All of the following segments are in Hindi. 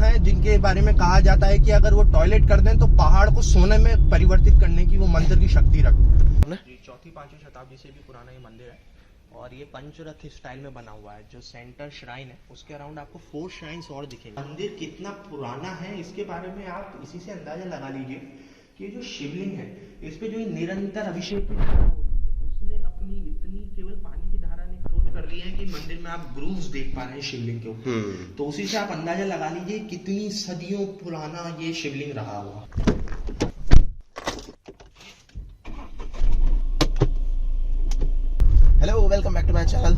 हैं जिनके बारे में कहा जाता है कि अगर वो टॉयलेट कर दें तो पहाड़ को सोने में परिवर्तित करने की वो मंत्र की शक्ति रखते हैं। चौथी पांचवी शताब्दी से भी पुराना ये मंदिर है और ये पंचरथ स्टाइल में बना हुआ है। जो सेंटर श्राइन है उसके अराउंड आपको 4 श्राइन्स और दिखेंगे। मंदिर कितना पुराना है इसके बारे में आप इसी से अंदाजा लगा लीजिए कि जो शिवलिंग है इस पे जो निरंतर अभिषेक उसने अपनी इतनी केवल पानी की धारा ने खरोच कर ली है कि मंदिर में आप ग्रूव्स देख पा रहे हैं शिवलिंग के ऊपर। तो उसी से आप अंदाजा लगा लीजिए कितनी सदियों पुराना ये शिवलिंग रहा होगा। Hello, welcome back to my channel.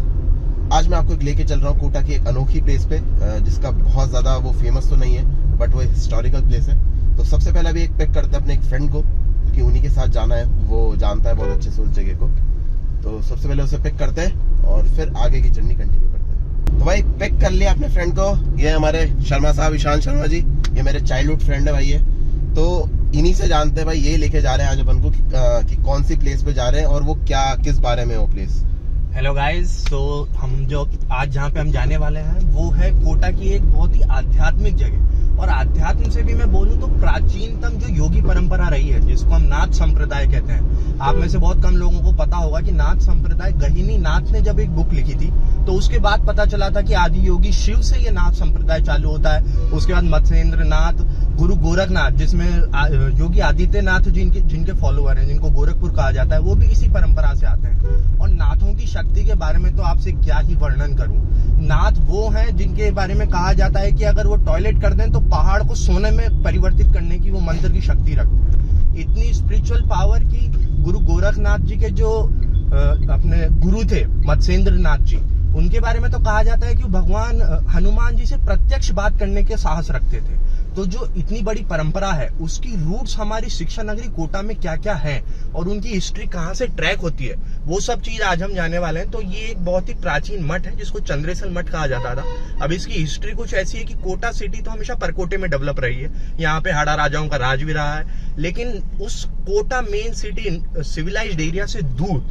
आज मैं आपको लेके चल रहा हूँ कोटा की एक अनोखी प्लेस पे, जिसका बहुत ज्यादा वो फेमस तो नहीं है बट वो हिस्टोरिकल प्लेस है। तो सबसे पहले अभी एक पिक करते हैं अपने एक फ्रेंड को, क्योंकि उन्हीं के साथ जाना है, वो जानता है बहुत अच्छे से उस जगह को। तो सबसे पहले उसे पिक करते हैं और फिर आगे की जर्नी कंटिन्यू करते हैं। तो भाई पिक कर लिया अपने फ्रेंड को। ये हमारे शर्मा साहब, ईशान शर्मा जी, ये मेरे चाइल्डहुड फ्रेंड है भाई। ये तो इन्हीं से जानते हैं भाई, यही लेके जा रहे हैं आज अपन को कि कौन सी प्लेस पे जा रहे हैं और वो क्या किस बारे में वो प्लेस। हेलो गाइस, तो हम जो आज जहाँ पे हम जाने वाले हैं वो है कोटा की एक बहुत ही आध्यात्मिक जगह। और आध्यात्म से भी मैं बोलूँ तो प्राचीनतम जो योगी परंपरा रही है, जिसको हम नाथ संप्रदाय कहते हैं। आप में से बहुत कम लोगों को पता होगा कि नाथ संप्रदाय, गहिनी नाथ ने जब एक बुक लिखी थी तो उसके बाद पता चला था कि आदि योगी शिव से ये नाथ संप्रदाय चालू होता है। उसके बाद मत्स्येंद्र नाथ, गुरु गोरखनाथ, जिसमें योगी आदित्यनाथ जिनके फॉलोअर हैं, जिनको गोरखपुर कहा जाता है, वो भी इसी परंपरा से आते हैं। और नाथों की शक्ति के बारे में तो आपसे क्या ही वर्णन करूं। नाथ वो हैं जिनके बारे में कहा जाता है कि अगर वो टॉयलेट कर दें तो पहाड़ को सोने में परिवर्तित करने की वो मंत्र की शक्ति रखते हैं। इतनी स्पिरिचुअल पावर की गुरु गोरखनाथ जी के जो अपने गुरु थे मत्स्येंद्र नाथ जी, उनके बारे में तो कहा जाता है कि भगवान हनुमान जी से प्रत्यक्ष बात करने के साहस रखते थे। तो जो इतनी बड़ी परंपरा है उसकी रूट्स हमारी शिक्षा नगरी कोटा में क्या क्या है और उनकी हिस्ट्री कहाँ से ट्रैक होती है, वो सब चीज आज हम जाने वाले हैं। तो ये एक बहुत ही प्राचीन मठ है जिसको चंद्रेसल मठ कहा जाता था। अब इसकी हिस्ट्री कुछ ऐसी है कि कोटा सिटी तो हमेशा परकोटे में डेवलप रही है, यहाँ पे हाड़ा राजाओं का राज भी रहा है, लेकिन उस Kota main city civilised area से दूर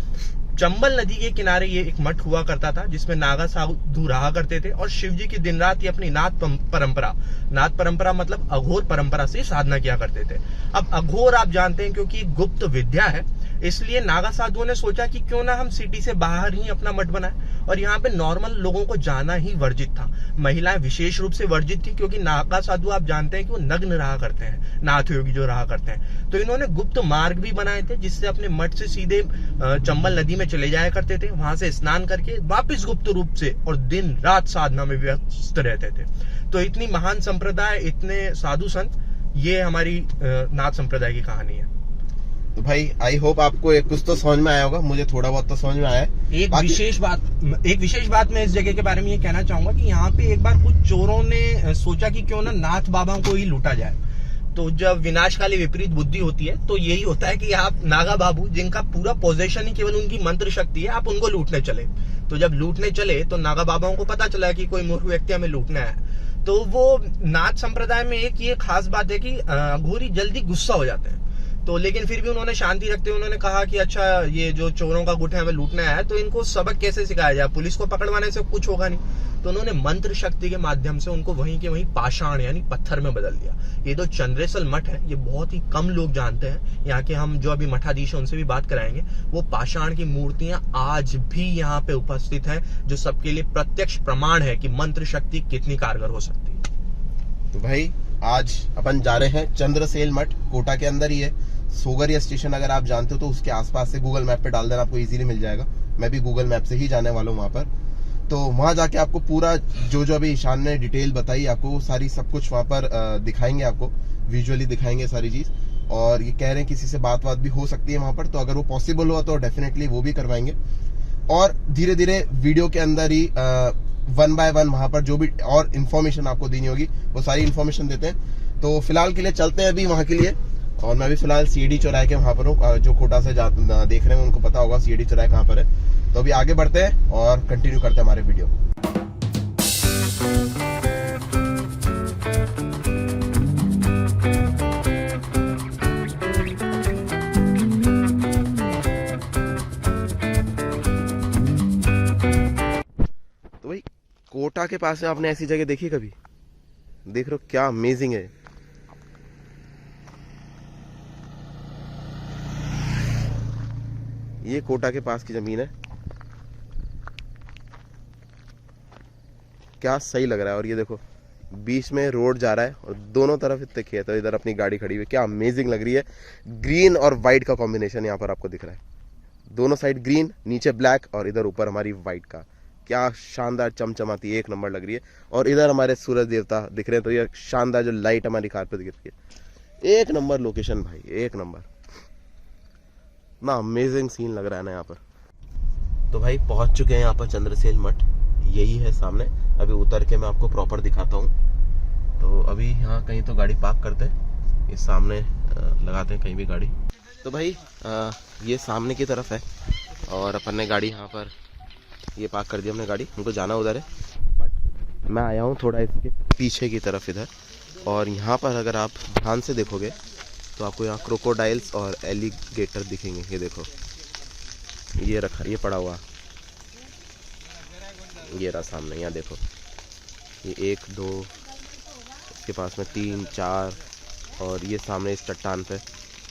चंबल नदी के किनारे ये एक मठ हुआ करता था, जिसमें नागा साधु रहा करते थे और शिव जी की दिन रात ये अपनी नाथ परंपरा मतलब अघोर परंपरा से साधना किया करते थे। अब अघोर आप जानते हैं क्योंकि गुप्त विद्या है, इसलिए नागा साधुओं ने सोचा कि क्यों ना हम सिटी से बाहर ही अपना मठ बनाए। और यहाँ पे नॉर्मल लोगों को जाना ही वर्जित था, महिलाएं विशेष रूप से वर्जित थी, क्योंकि नागा साधु आप जानते हैं कि वो नग्न रहा करते हैं, नाथ योगी जो रहा करते हैं। तो इन्होंने गुप्त मार्ग भी बनाए थे जिससे अपने मठ से सीधे चंबल नदी में चले जाया करते थे, वहां से स्नान करके वापिस गुप्त रूप से और दिन रात साधना में व्यस्त रहते थे। तो इतनी महान संप्रदाय, इतने साधु संत, ये हमारी नाथ संप्रदाय की कहानी है। तो भाई आई होप आपको कुछ तो समझ में आया होगा, मुझे थोड़ा बहुत तो समझ में आया है। एक विशेष बात मैं इस जगह के बारे में ये कहना चाहूंगा कि यहाँ पे एक बार कुछ चोरों ने सोचा कि क्यों ना नाथ बाबा को ही लूटा जाए। तो जब विनाशकाली विपरीत बुद्धि होती है तो यही होता है कि आप नागा बाबू, जिनका पूरा पोजेशन ही केवल उनकी मंत्र शक्ति है, आप उनको लूटने चले। तो जब लूटने चले तो नागा बाबाओं को पता चला कि कोई मूर्ख व्यक्ति हमें लूटना है। तो वो नाथ संप्रदाय में एक ये खास बात है कि अघोरी जल्दी गुस्सा हो जाते हैं। तो लेकिन फिर भी उन्होंने शांति रखते हुए उन्होंने कहा कि अच्छा, ये जो चोरों का गुट है हमें लूटना है, तो इनको सबक कैसे सिखाया जाए, पुलिस को पकड़वाने से कुछ होगा नहीं। तो उन्होंने मंत्र शक्ति के माध्यम से उनको वहीं के वहीं पाषाण यानी पत्थर में बदल दिया। ये जो चंद्रेसल मठ है ये बहुत ही कम लोग जानते हैं। यहाँ के हम जो अभी मठाधीश है उनसे भी बात कराएंगे। वो पाषाण की मूर्तियां आज भी यहाँ पे उपस्थित है, जो सबके लिए प्रत्यक्ष प्रमाण है कि मंत्र शक्ति कितनी कारगर हो सकती है। तो भाई आज अपन जा रहे हैं चंद्रसेल मठ, कोटा के अंदर ही है। सोगरिया स्टेशन अगर आप जानते हो तो उसके आसपास से गूगल मैप पे डाल देना, आपको इजीली मिल जाएगा। मैं भी गूगल मैप से ही जाने वाला हूँ वहां पर। तो वहां जाके आपको पूरा जो अभी ईशान ने डिटेल बताई, आपको सारी सब कुछ वहां पर दिखाएंगे, आपको विजुअली दिखाएंगे सारी चीज। और ये कह रहे हैं किसी से बात भी हो सकती है वहां पर, तो अगर वो पॉसिबल हुआ तो डेफिनेटली वो भी करवाएंगे। और धीरे धीरे वीडियो के अंदर ही 1 by 1 वहां पर जो भी और इन्फॉर्मेशन आपको देनी होगी वो सारी इन्फॉर्मेशन देते हैं। तो फिलहाल के लिए चलते हैं अभी वहां के लिए। और मैं भी फिलहाल सीडी चौराहे के वहां पर हूँ। जो कोटा से देख रहे हैं उनको पता होगा सीडी चौराहे कहाँ पर है। तो अभी आगे बढ़ते हैं और कंटिन्यू करते हैं हमारे वीडियो। तो भाई कोटा के पास में आपने ऐसी जगह देखी कभी? देख रहे हो क्या अमेजिंग है। ये कोटा के पास की जमीन है, क्या सही लग रहा है। और ये देखो बीच में रोड जा रहा है और दोनों तरफ इतने खेत है, इधर अपनी गाड़ी खड़ी हुई है, क्या अमेजिंग लग रही है। ग्रीन और वाइट का कॉम्बिनेशन यहाँ पर आपको दिख रहा है, दोनों साइड ग्रीन, नीचे ब्लैक और इधर ऊपर हमारी वाइट का, क्या शानदार चमचमाती एक नंबर लग रही है। और इधर हमारे सूरज देवता दिख रहे हैं, तो ये शानदार जो लाइट हमारी कार पे दिख रही है, एक नंबर लोकेशन भाई, एक नंबर ना, अमेजिंग सीन लग रहा है ना यहाँ पर। तो भाई पहुंच चुके हैं यहाँ पर चंद्रसेन मठ, यही है सामने। अभी उतर के मैं आपको प्रॉपर दिखाता हूँ। तो अभी यहाँ कहीं तो गाड़ी पार्क करते हैं, इस सामने लगाते हैं कहीं भी गाड़ी। तो भाई ये सामने की तरफ है और अपन ने गाड़ी यहाँ पर ये पार्क कर दी हमने गाड़ी, हमको जाना उधर है। बट मैं आया हूँ थोड़ा इसके पीछे की तरफ इधर, और यहाँ पर अगर आप ध्यान से देखोगे तो आपको यहाँ क्रोकोडाइल्स और एलिगेटर दिखेंगे। ये देखो ये रखा, ये पड़ा हुआ, ये रहा सामने, यहाँ देखो ये 1 2 इसके पास में 3 4 और ये सामने इस चट्टान पे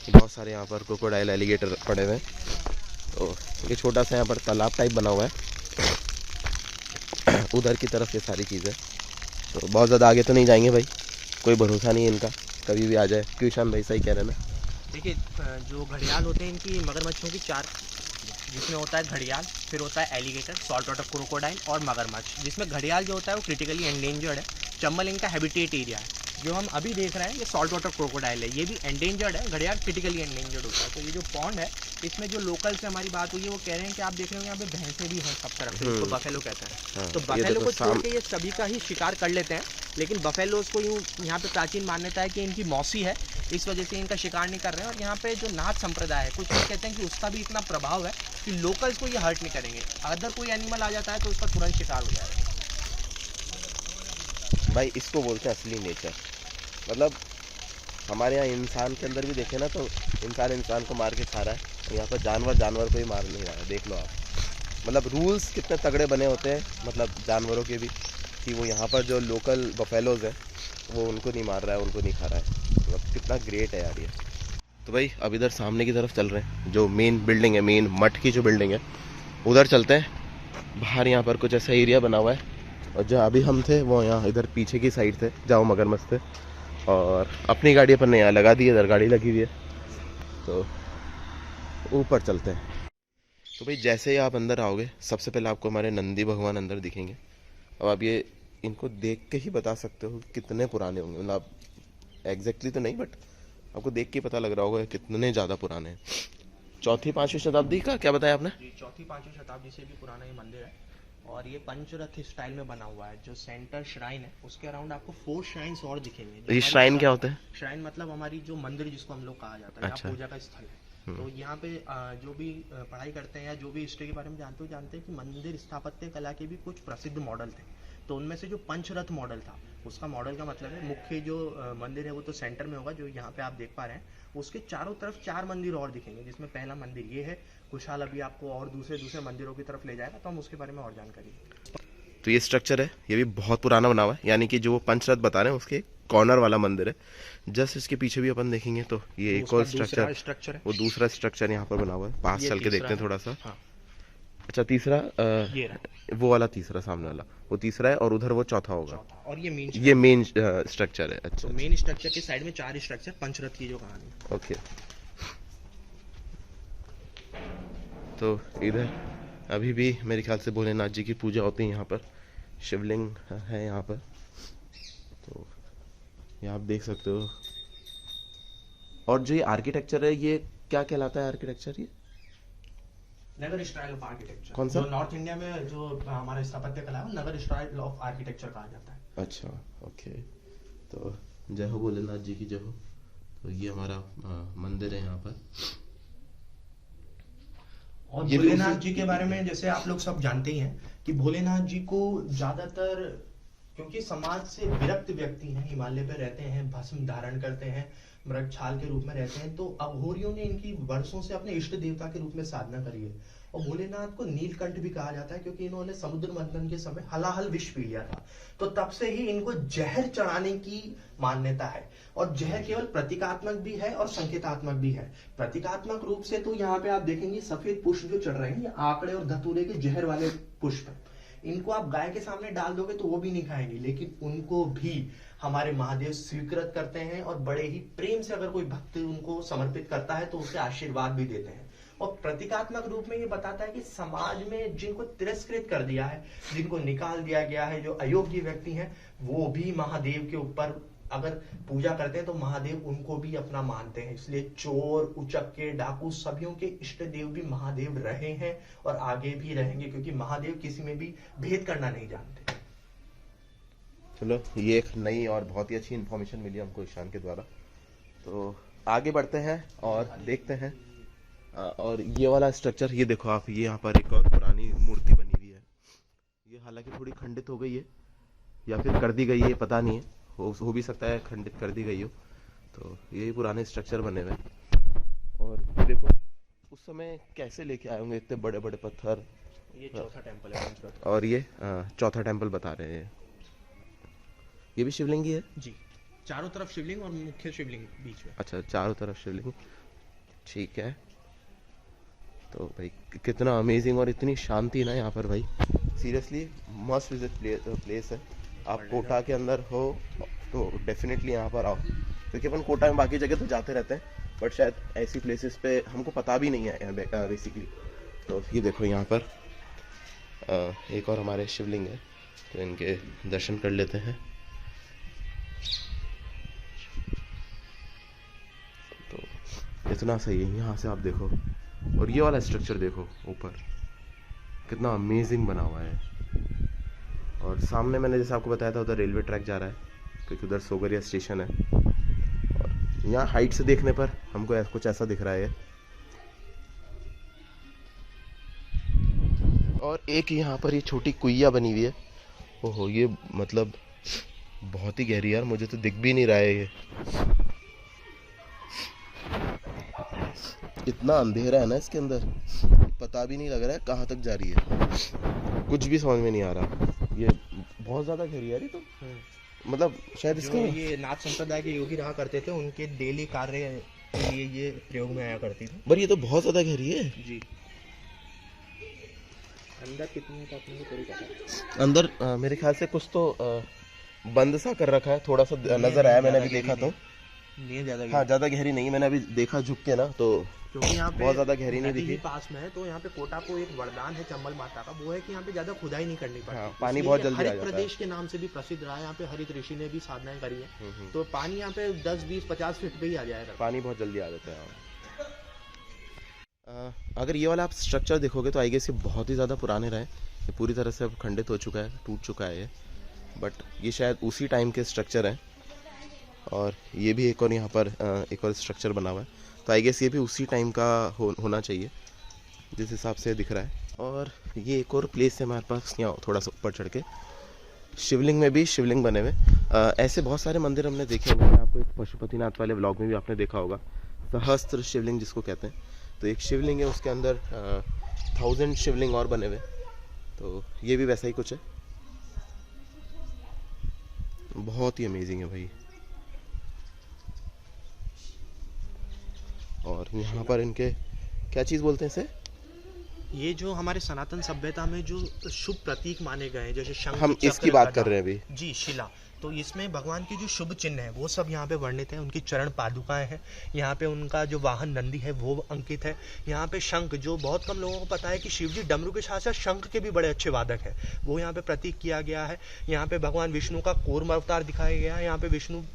बहुत सारे यहाँ पर क्रोकोडाइल एलिगेटर पड़े हुए हैं। तो ये छोटा सा यहाँ पर तालाब टाइप बना हुआ है उधर की तरफ ये सारी चीज़ें। तो बहुत ज़्यादा आगे तो नहीं जाएंगे भाई, कोई भरोसा नहीं है इनका, कभी भी आ जाए। क्यों ईशान भाई सही कह रहे हैं ना। देखिए जो घड़ियाल होते हैं इनकी मगरमच्छों की 4, जिसमें होता है घड़ियाल, फिर होता है एलिगेटर, सॉल्ट वाटर क्रोकोडाइल और मगरमच्छ। जिसमें घड़ियाल जो होता है वो क्रिटिकली एंडेंजर्ड है, चंबल इनका हैबिटेट एरिया है। जो हम अभी देख रहे हैं ये सॉल्ट वाटर क्रोकोडाइल है, ये भी एंडेंजर्ड है, घड़ियाल क्रिटिकली एंडेंजर्ड होता है। तो ये जो पॉन्ड है इसमें जो लोकल से हमारी बात हुई है वो कह रहे हैं कि आप देख रहे हो यहाँ पे भैंसे भी हैं सब तरफ से, इसको बफेलो कहते हैं। हाँ, तो बफेलो को छोड़ के ये सभी का ही शिकार कर लेते हैं, लेकिन बफेलोज को यूँ यहाँ पे प्राचीन मान्यता है कि इनकी मौसी है, इस वजह से इनका शिकार नहीं कर रहे हैं। और यहाँ पे जो नाथ संप्रदाय है, कुछ लोग कहते हैं कि उसका भी इतना प्रभाव है कि लोकल्स को ये हर्ट नहीं करेंगे, अदर कोई एनिमल आ जाता है तो उसका तुरंत शिकार हो जाएगा। भाई इसको बोलते हैं असली नेचर। मतलब हमारे यहाँ इंसान के अंदर भी देखे ना तो इंसान को मार के खा रहा है, और यहाँ पर जानवर को ही मार नहीं रहा है। देख लो आप, मतलब रूल्स कितने तगड़े बने होते हैं मतलब जानवरों के भी, कि वो यहाँ पर जो लोकल बफेलोज हैं वो उनको नहीं मार रहा है, उनको नहीं खा रहा है। मतलब कितना ग्रेट है यार ये। तो भाई अब इधर सामने की तरफ चल रहे हैं, जो मेन बिल्डिंग है, मेन मठ की जो बिल्डिंग है उधर चलते हैं। बाहर यहाँ पर कुछ ऐसा एरिया बना हुआ है, और जहाँ अभी हम थे वो यहाँ इधर पीछे की साइड थे जहाँ मगरमच्छ थे, और अपनी गाड़ी अपन ने यहाँ लगा दी है, इधर गाड़ी लगी हुई है। तो ऊपर चलते हैं। तो भाई जैसे ही आप अंदर आओगे सबसे पहले आपको हमारे नंदी भगवान अंदर दिखेंगे। अब आप ये इनको देख के ही बता सकते हो कितने पुराने होंगे, मतलब एग्जैक्टली तो नहीं बट आपको देख के पता लग रहा होगा कितने ज़्यादा पुराने हैं। 4वीं-5वीं शताब्दी का क्या बताया आपने? 4वीं-5वीं शताब्दी से भी पुराना ये मंदिर है, और ये पंचरथ स्टाइल में बना हुआ है। जो सेंटर श्राइन है उसके अराउंड आपको 4 श्राइन्स और दिखेंगे। ये श्राइन क्या होता है? श्राइन मतलब हमारी जो मंदिर जिसको हम लोग कहा जाता है, अच्छा। पूजा का स्थल है। तो यहाँ पे जो भी पढ़ाई करते हैं या जो भी हिस्ट्री के बारे में जानते हैं कि मंदिर स्थापत्य कला के भी कुछ प्रसिद्ध मॉडल थे। तो उनमें से जो पंचरथ मॉडल था, उसका मॉडल का मतलब है मुख्य जो मंदिर है वो तो सेंटर में होगा, जो यहाँ पे आप देख पा रहे हैं। उसके चारों तरफ 4 मंदिर और दिखेंगे, जिसमें पहला मंदिर ये है। खुशहाल अभी आपको और दूसरे मंदिरों की तरफ ले जाएगा, तो हम उसके बारे में और जानकारी। तो ये स्ट्रक्चर है, ये भी बहुत पुराना बना हुआ है, यानी कि जो वो पंचरथ बता रहे हैं उसके कॉर्नर वाला मंदिर है। जस्ट इसके पीछे भी अपन देखेंगे तो ये एक और स्ट्रक्चर है, वो दूसरा स्ट्रक्चर यहाँ पर बना हुआ है। पास चल के देखते हैं थोड़ा सा। हाँ। अच्छा तीसरा वो वाला तीसरा सामने वाला वो तीसरा है, और उधर वो चौथा होगा, और ये मेन स्ट्रक्चर है। अच्छा, तो मेन स्ट्रक्चर के साइड में 4 स्ट्रक्चर पंचरथ की जो कहानी। ओके। तो इधर अभी भी मेरे ख्याल से भोलेनाथ जी की पूजा होती है, यहाँ पर शिवलिंग है यहाँ पर। तो ये आप देख सकते हो। और जो ये आर्किटेक्चर है ये क्या कहलाता है आर्किटेक्चर? ये नगर स्टाइल ऑफ आर्किटेक्चर। कौन सा? जो नॉर्थ इंडिया में जो हमारा स्थापत्य कला है नगर स्टाइल ऑफ आर्किटेक्चर कहा जाता है। अच्छा, ओके। तो जय हो भोलेनाथ जी की जय हो। तो ये हमारा मंदिर है यहाँ पर। और भोलेनाथ जी के बारे में जैसे आप लोग सब जानते ही हैं कि भोलेनाथ जी को ज्यादातर, क्योंकि समाज से विरक्त व्यक्ति हैं, हिमालय पे रहते हैं, भस्म धारण करते हैं, मृग छाल के रूप में रहते हैं, तो अघोरियों ने इनकी वर्षों से अपने इष्ट देवता के रूप में साधना करी है। और भोलेनाथ को नीलकंठ भी कहा जाता है क्योंकि इन्होंने समुद्र मंथन के समय हलाहल विष पी लिया था। तो तब से ही इनको जहर चढ़ाने की मान्यता है। और जहर केवल प्रतीकात्मक भी है और संकेतात्मक भी है। प्रतीकात्मक रूप से तो यहाँ पे आप देखेंगे सफेद पुष्प जो चढ़ रहे हैं, ये आंकड़े और धतूरे के जहर वाले पुष्प हैं। इनको आप गाय के सामने डाल दोगे तो वो भी नहीं खाएंगे, लेकिन उनको भी हमारे महादेव स्वीकृत करते हैं और बड़े ही प्रेम से अगर कोई भक्त उनको समर्पित करता है तो उसे आशीर्वाद भी देते हैं। और प्रतीकात्मक रूप में ये बताता है कि समाज में जिनको तिरस्कृत कर दिया है, जिनको निकाल दिया गया है, जो अयोग्य व्यक्ति हैं, वो भी महादेव के ऊपर अगर पूजा करते हैं तो महादेव उनको भी अपना मानते हैं। इसलिए चोर, उचक्के, डाकू सभियों के इष्ट देव भी महादेव रहे हैं और आगे भी रहेंगे, क्योंकि महादेव किसी में भी भेद करना नहीं जानते। चलो, ये एक नई और बहुत ही अच्छी इन्फॉर्मेशन मिली हमको ईशान के द्वारा। तो आगे बढ़ते हैं और देखते हैं। और ये वाला स्ट्रक्चर, ये देखो आप, ये यहाँ पर एक और पुरानी मूर्ति बनी हुई है। ये हालांकि थोड़ी खंडित हो गई है या फिर कर दी गई है, पता नहीं है, हो भी सकता है खंडित कर दी गई हो। तो ये पुराने स्ट्रक्चर बने हुए हैं। और ये देखो उस समय कैसे लेके आए होंगे इतने बड़े बड़े पत्थर। ये चौथा टेम्पल है। और ये चौथा टेम्पल बता रहे हैं। ये भी शिवलिंग ही है जी, चारों तरफ शिवलिंग और मुख्य शिवलिंग बीच में। अच्छा, चारों तरफ शिवलिंग, ठीक है। तो भाई कितना अमेजिंग और इतनी शांति ना यहाँ पर भाई, सीरियसली मस्ट विजिट प्लेस है। आप कोटा के अंदर हो तो डेफिनेटली यहाँ पर आओ, क्योंकि अपन कोटा में बाकी जगह तो जाते रहते हैं, बट शायद ऐसी प्लेसेस पे हमको पता भी नहीं है बेसिकली। तो ये देखो यहाँ पर एक और हमारे शिवलिंग है, तो इनके दर्शन कर लेते हैं। तो इतना सही है, यहाँ से आप देखो। और ये वाला स्ट्रक्चर देखो ऊपर, कितना अमेजिंग बना हुआ है। और सामने मैंने जैसे आपको बताया था उधर रेलवे ट्रैक जा रहा है, क्योंकि उधर सोगरिया स्टेशन है। और यहाँ हाइट से देखने पर हमको कुछ ऐसा दिख रहा है। और एक यहाँ पर ये छोटी कुइया बनी हुई है। ओहो, ये मतलब बहुत ही गहरी यार, मुझे तो दिख भी नहीं रहा है। ये इतना अंधेरा है ना इसके अंदर, पता भी नहीं लग रहा है कहाँ तक जा रही है, कुछ भी समझ में नहीं आ रहा। ये बहुत ज्यादा गहरी है। तो मतलब शायद इसका ये नाथ संप्रदाय के योगी रहा करते थे, उनके डेली कार्य के लिए ये प्रयोग में आया करती थी। पर ये तो बहुत ज्यादा गहरी है जी। अंदर कितनी का आपको थोड़ी पता है? अंदर मेरे ख्याल से कुछ तो बंद सा कर रखा है, थोड़ा सा नजर आया, मैंने अभी देखा तो नहीं ज्यादा। हाँ, ज्यादा गहरी नहीं, मैंने अभी देखा झुक के ना, तो क्योंकि यहाँ पे बहुत ज्यादा गहरी नहीं दिखी। पास में है, तो यहाँ पे कोटा को एक वरदान है चंबल माता का, वो है कि यहाँ पे ज्यादा खुदाई नहीं करनी पड़ती। हाँ, पानी बहुत जल्दी आ जाता है। हरित प्रदेश के नाम से भी प्रसिद्ध रहा है। यहाँ पे हरित ऋषि ने भी साधनाएं करी है, तो पानी यहाँ पे 10, 20, 50 फीट पे ही आ जाएगा। पानी बहुत जल्दी आ जाता है। अगर ये वाला आप स्ट्रक्चर देखोगे तो आई गेस ये बहुत ही ज़्यादा पुराने रहे, ये पूरी तरह से अब खंडित हो चुका है, टूट चुका है ये, बट ये शायद उसी टाइम के स्ट्रक्चर हैं। और ये भी एक और यहाँ पर एक और स्ट्रक्चर बना हुआ है, तो आई गेस ये भी उसी टाइम का होना चाहिए जिस हिसाब से दिख रहा है। और ये एक और प्लेस है हमारे पास यहाँ थोड़ा सा ऊपर चढ़ के, शिवलिंग में भी शिवलिंग बने हुए। ऐसे बहुत सारे मंदिर हमने देखे होंगे, आपको एक पशुपतिनाथ वाले व्लॉग में भी आपने देखा होगा, सहस्त्र शिवलिंग जिसको कहते हैं। तो एक शिवलिंग है, उसके अंदर 1000 शिवलिंग और बने हुए, तो ये भी वैसा ही कुछ है। बहुत ही अमेजिंग है भाई। और यहाँ पर इनके क्या चीज़ बोलते हैं इसे, ये जो हमारे सनातन सभ्यता में जो शुभ प्रतीक माने गए हैं, जैसे शंख, हम इसकी बात कर रहे हैं अभी जी, शिला, तो इसमें भगवान की जो शुभ चिन्ह है वो सब यहाँ पे वर्णित है। उनकी चरण पादुकाएं हैं, यहाँ पे उनका जो वाहन नंदी है वो अंकित है। यहाँ पे शंख, जो बहुत कम लोगों को पता है कि शिव जी डमरू के साथ साथ शंख के भी बड़े अच्छे वादक है, वो यहाँ पे प्रतीक किया गया है। यहाँ पे भगवान विष्णु का कूर्म अवतार दिखाया गया है, यहाँ पे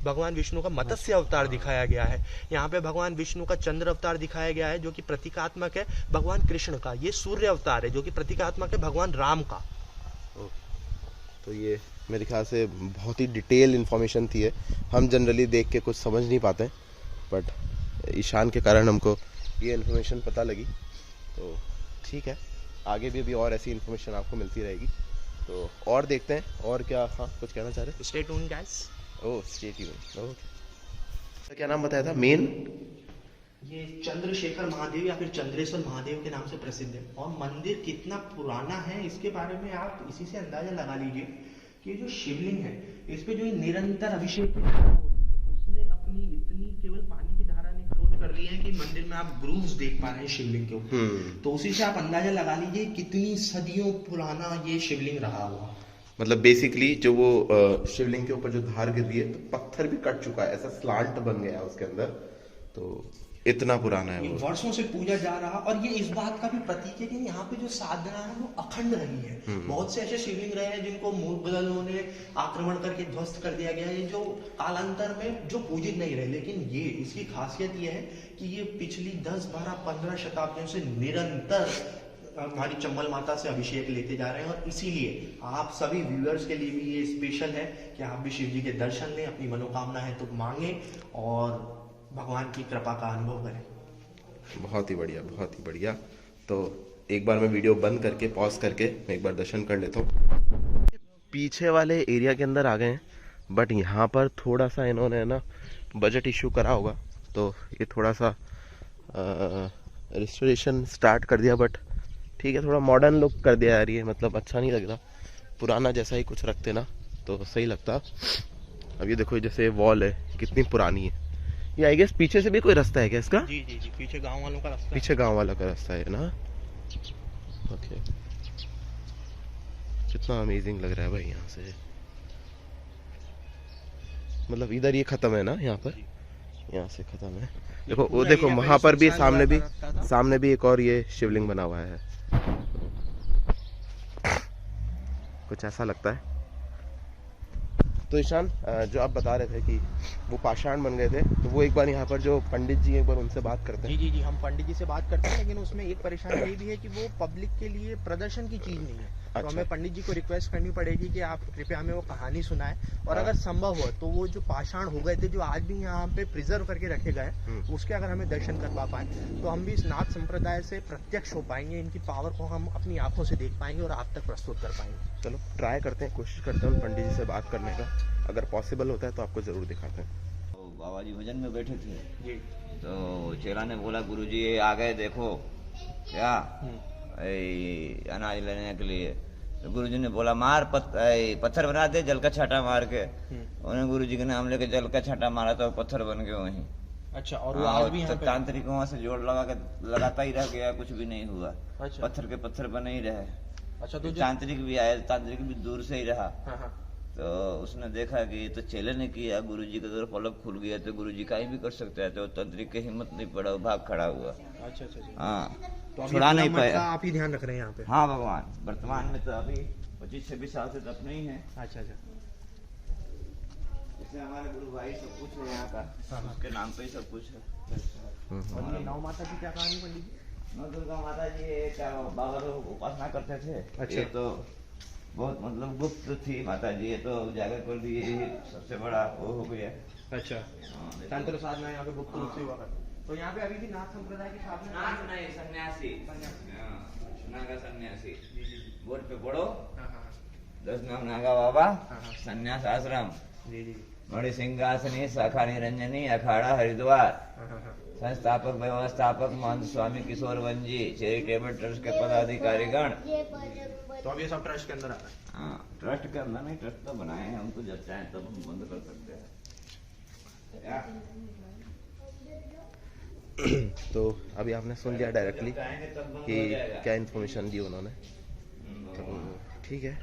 भगवान विष्णु का मत्स्य अवतार दिखाया गया है, यहाँ पे भगवान विष्णु का चंद्र अवतार दिखाया गया है जो कि प्रतीकात्मक है भगवान कृष्ण का। ये सूर्य अवतार है जो कि प्रतीकात्मक है भगवान राम का। तो ये मेरे ख्याल से बहुत ही डिटेल इन्फॉर्मेशन थी है, हम जनरली देख के कुछ समझ नहीं पाते, बट ईशान के कारण हमको ये इन्फॉर्मेशन पता लगी। तो ठीक है, आगे भी अभी और ऐसी इन्फॉर्मेशन आपको मिलती रहेगी, तो और देखते हैं और क्या। हाँ, कुछ कहना चाह रहे? Stay tuned guys. Oh, stay tuned. Okay, क्या नाम बताया था? ये चंद्रशेखर महादेव या फिर चंद्रेश्वर महादेव के नाम से प्रसिद्ध है। और मंदिर कितना पुराना है इसके बारे में आप इसी से अंदाजा लगा लीजिए कि ये जो शिवलिंग है इस पे जो ये निरंतर अभिषेक की धारा होती है, उसने अपनी इतनी केवल पानी की धारा ने खरोच कर ली है कि मंदिर में आप ग्रूव्स देख पा रहे हैं शिवलिंग के ऊपर। तो उसी से आप अंदाजा लगा लीजिए कितनी सदियों पुराना ये शिवलिंग रहा हुआ। मतलब बेसिकली जो वो शिवलिंग के ऊपर जो धार गिर रही है तो पत्थर भी कट चुका है, ऐसा स्लांट बन गया है उसके अंदर, तो इतना पुराना है ये वो। वर्षों से पूजा जा रहा। और ये इस बात का भी प्रतीक है कि यहाँ पे जो साधना है वो अखंड रही है। बहुत से ऐसे शिवलिंग रहे हैं जिनको मुगलों ने आक्रमण करके ध्वस्त कर दिया गया है, जो कालांतर में जो पूजित नहीं रहे। लेकिन ये इसकी खासियत ये है कि ये पिछली 10, 12, 15 शताब्दियों से निरंतर हमारी चंबल माता से अभिषेक लेते जा रहे हैं। और इसीलिए आप सभी व्यूअर्स के लिए भी ये स्पेशल है कि आप भी शिव जी के दर्शन लें, अपनी मनोकामना है तो मांगे और भगवान की कृपा का अनुभव करें। बहुत ही बढ़िया, बहुत ही बढ़िया। तो एक बार मैं वीडियो बंद करके पॉज करके मैं एक बार दर्शन कर लेता हूँ। पीछे वाले एरिया के अंदर आ गए हैं, बट यहाँ पर थोड़ा सा इन्होंने ना बजट इशू करा होगा, तो ये थोड़ा सा रिस्टोरेशन स्टार्ट कर दिया। बट ठीक है, थोड़ा मॉडर्न लुक कर दिया यार, ये मतलब अच्छा नहीं लग रहा। पुराना जैसा ही कुछ रखते ना तो सही लगता। अब ये देखो, जैसे वॉल है कितनी पुरानी है। ये आई गेस पीछे से भी कोई रास्ता है क्या इसका? जी जी जी, पीछे गांव वालों का रास्ता। पीछे गांव वाला का रास्ता है ना। ओके, कितना अमेजिंग लग रहा है भाई यहाँ से। मतलब इधर ये खत्म है ना, यहाँ पर यहाँ से खत्म है। देखो वो देखो वहां पर भी सामने भी एक और ये शिवलिंग बना हुआ है। कुछ ऐसा लगता है। तो ईशान, जो आप बता रहे थे कि वो पाषाण बन गए थे, तो वो एक बार यहाँ पर जो पंडित जी एक बार उनसे बात करते हैं। जी जी जी, हम पंडित जी से बात करते हैं, लेकिन उसमें एक परेशानी ये भी है कि वो पब्लिक के लिए प्रदर्शन की चीज नहीं है। तो अच्छा। हमें पंडित जी को रिक्वेस्ट करनी पड़ेगी कि आप कृपया हमें वो कहानी सुनाएं। और अगर संभव हो तो वो जो पाषाण हो गए थे, जो आज भी यहाँ पे प्रिजर्व करके रखे गए, उसके अगर हमें दर्शन करवा पाए तो हम भी इस नाथ संप्रदाय से प्रत्यक्ष हो पाएंगे। इनकी पावर को हम अपनी आंखों से देख पाएंगे और आप तक प्रस्तुत कर पाएंगे। चलो ट्राई करते हैं, कोशिश करते हैं उन पंडित जी से बात करने का। अगर पॉसिबल होता है तो आपको जरूर दिखाते हैं। तो बाबा जी भजन में बैठे थे, जी। तो चेला ने बोला गुरुजी ये आ गए देखो क्या अनाज लेने के लिए। तो गुरुजी ने बोला मार पत्थर बना दे, जल का छाटा मार के। उन्होंने गुरुजी के नाम लेके जल का छाटा मारा तो पत्थर बन गए वहीं। अच्छा, और वो आज भी यहाँ पे तांत्रिक वहां से जोड़ लगा के लगाता ही रह गया, कुछ भी नहीं हुआ। अच्छा। पत्थर के पत्थर बने ही रहे। अच्छा, तो तांत्रिक भी आया, तांत्रिक भी दूर से ही रहा। हाँ हाँ। तो उसने देखा कि ये तो चेले ने किया, गुरुजी का अगर पलक खुल गया तो गुरुजी का ही भी कर सकते हैं। तो तांत्रिक की हिम्मत नहीं पड़ा, वो भाग खड़ा हुआ। अच्छा अच्छा अच्छा। हाँ, तो अभी छुड़ा नहीं पूरा पाया। मटका आप ही ध्यान रख रहे हैं यहाँ पे? हाँ भगवान, वर्तमान में तो अभी 25-26 साल से तो अपने ही है। अच्छा अच्छा। इससे हमारे गुरु भाई सब कुछ है यहाँ का, उसके नाम पे ही सब कुछ है। और ये नौ माता की क्या कहानी पंडित जी? नौ दुर्गा माता जी क्या बाबा लोग उपासना करते थे। अच्छा। ये तो बहुत मतलब गुप्त थी माता जी, ये तो जाकर कर दी, यही सबसे बड़ा वो हो गया। अच्छा, हाँ, तंत्र साधना यहाँ पे गुप्त रूप से हुआ करता। तो यहाँ पे अभी भी नाथ संप्रदाय की साधना नाथ नहीं, सन्यासी। नागा सन्यासी। बोर्ड पे पढ़ो, हाँ हाँ 10 नाम नागा बाबा, हाँ। सन्यास आश्रम, जी जी। मणि सिंहासनी, शाखा निरंजनी, अखाड़ा हरिद्वार। हाँ हाँ हाँ। संस्थापक व्यवस्थापक महंत स्वामी किशोर वंजी, चैरिटेबल ट्रस्ट के पदाधिकारीगण। तो अब ये सब ट्रस्ट के अंदर आ रहा है। हाँ, ट्रस्ट के अंदर नहीं, ट्रस्ट तो बनाए हैं हम, तो जब चाहें तब हम बंद कर सकते हैं। क्या? तो अभी आपने सुन लिया डायरेक्टली चाहेंगे तब बंद कि हो जाएगा। क्या इन्फॉर्मेशन दी उन्होंने। तो ठीक है,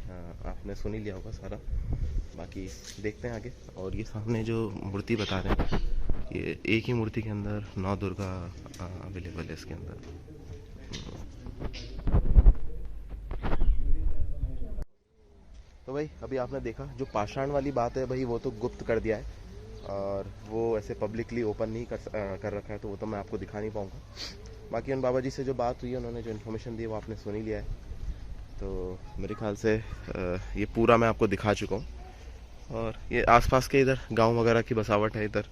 हाँ, आपने सुन ही लिया होगा सारा। बाकी देखते हैं आगे। और ये सामने जो मूर्ति बता रहे हैं, ये एक ही मूर्ति के अंदर 9 दुर्गा अवेलेबल है इसके अंदर। तो भाई अभी आपने देखा जो पाषाण वाली बात है भाई, वो तो गुप्त कर दिया है और वो ऐसे पब्लिकली ओपन नहीं कर रखा है, तो वो तो मैं आपको दिखा नहीं पाऊँगा। बाकी उन बाबा जी से जो बात हुई है, उन्होंने जो इन्फॉर्मेशन दी है वो आपने सुन ही लिया है। तो मेरे ख्याल से ये पूरा मैं आपको दिखा चुका हूँ। और ये आसपास के इधर गांव वगैरह की बसावट है इधर।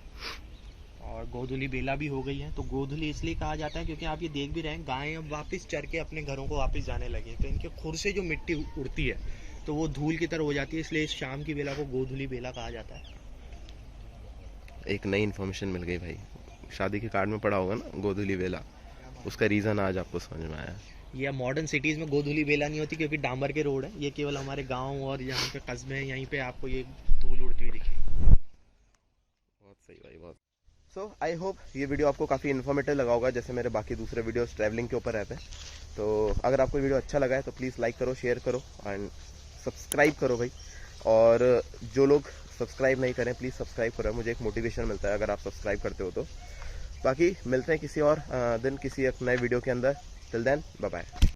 और गोधुली बेला भी हो गई है। तो गोधुली इसलिए कहा जाता है क्योंकि आप ये देख भी रहे हैं, गायें अब वापस चर के अपने घरों को वापस जाने लगी। तो इनके खुर से जो मिट्टी उड़ती है तो वो धूल की तरह हो जाती है, इसलिए इस शाम की बेला को गोधुली बेला कहा जाता है। एक नई इन्फॉर्मेशन मिल गई भाई, शादी के कार्ड में पड़ा होगा ना गोधुली बेला, उसका रीज़न आज आपको समझ में आया। ये मॉडर्न सिटीज में गोधुली बेला नहीं होती क्योंकि डांबर के रोड है, ये केवल हमारे गांव और यहाँ पे कस्बे हैं, यहीं पे आपको ये धूल उड़ती हुई दिखेगी। बहुत सही भाई, बहुत। सो आई होप ये वीडियो आपको काफ़ी इन्फॉर्मेटिव लगा होगा, जैसे मेरे बाकी दूसरे वीडियोस ट्रैवलिंग के ऊपर रहते हैं। तो अगर आपको वीडियो अच्छा लगा है तो प्लीज़ लाइक करो, शेयर करो एंड सब्सक्राइब करो भाई। और जो लोग सब्सक्राइब नहीं करें प्लीज़ सब्सक्राइब करो, मुझे एक मोटिवेशन मिलता है अगर आप सब्सक्राइब करते हो तो। बाकी मिलते हैं किसी और दिन किसी एक नए वीडियो के अंदर। Till then bye bye.